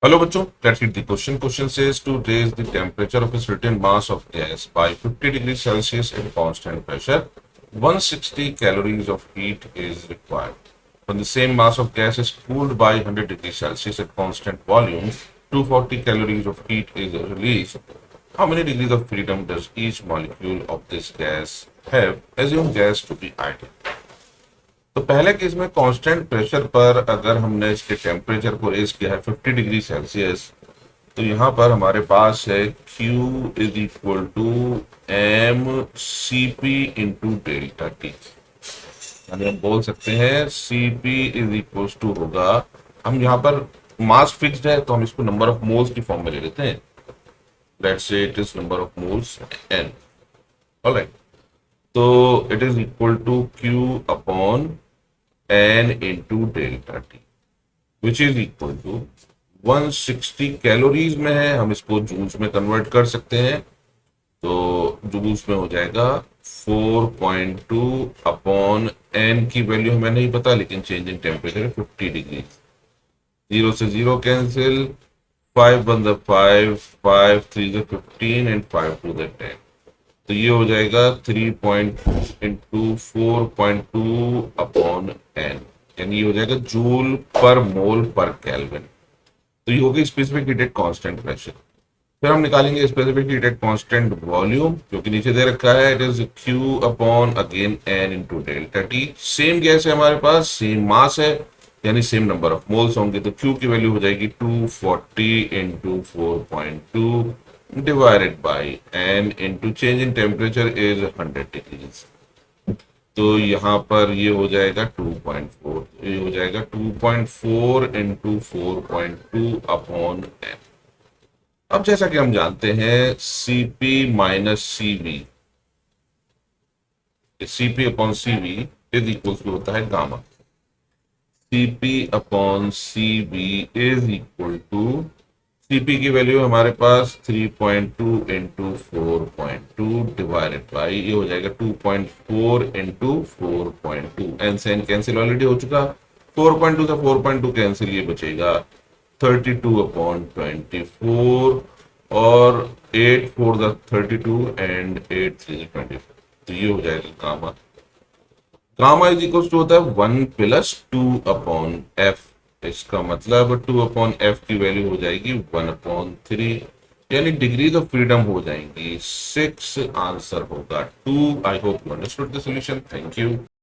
Hello बच्चों, let's read the question. Question says to raise the temperature of a certain mass of gas by 50 degrees Celsius at constant pressure, 160 calories of heat is required. When the same mass of gas is cooled by 100 degrees Celsius at constant volume, 240 calories of heat is released. How many degrees of freedom does each molecule of this gas have? Assume gas to be ideal. तो पहले case में constant pressure पर अगर हमने इसके temperature को raise किया है 50 डिग्री सेल्सियस, तो यहाँ पर हमारे पास है Q is equal to M C P into delta T. यानी हम बोल सकते हैं C P is equal to होगा, हम यहाँ पर मास फिक्स्ड है तो हम इसको नंबर ऑफ मोल्स की फॉर्म में ले लेते हैं। Let's say it is number of moles N. Alright, तो it is equal to Q upon n into delta T which is equal to 160 calories में है, हम इसको जूल्स में कन्वर्ट कर सकते हैं। तो जूल्स में हो जाएगा 4.2 अपॉन n की वैल्यू हमें नहीं पता, लेकिन चेंज इन टेम्परेचर 50 डिग्री। 0 से 0 cancel, 5 1 the 5, 5 3 the 15 and 5 2 the 10। तो ये हो जाएगा 3 इंटू 4.2 अपॉन एन, यानी ये हो जाएगा जूल पर मोल पर केल्विन। तो ये हो गई specific heat at constant pressure. फिर हम निकालेंगे specific heat at constant volume, जो कि नीचे दे रखा है। It is Q upon again N into delta T. Same gas है हमारे पास, सेम मास है, यानी सेम नंबर ऑफ मोल्स होंगे। तो क्यू की वैल्यू हो जाएगी 240 into 4.2 divided by n into change in temperature is 100 degrees। तो यहाँ पर ये हो जाएगा 2.4, ये हो जाएगा 2.4 इंटू 4.2 अपॉन n। अब जैसा कि हम जानते हैं Cp minus Cv, Cp upon Cv is equal to होता है gamma. Cp upon Cv is equal to, Cp की वैल्यू हमारे पास 3.2 इंटू 4.2 डिवाइडेड बाई, ये हो जाएगा 2.4 इंटू 4.2। एन से एन कैंसिल ऑलरेडी हो चुका, 4.2 से 4.2 कैंसिल, ये बचेगा 32 अपॉन 24 और 8 4 द 32 एंड 8 3 24। तो ये हो जाएगा gamma. Gamma is equal to होता है 1 प्लस 2 अपॉन एफ। इसका मतलब 2 अपॉन एफ की वैल्यू हो जाएगी 1 अपॉन 3, यानी डिग्रीज ऑफ फ्रीडम हो जाएंगी 6। आंसर होगा 2। I hope you understood the solution. Thank you.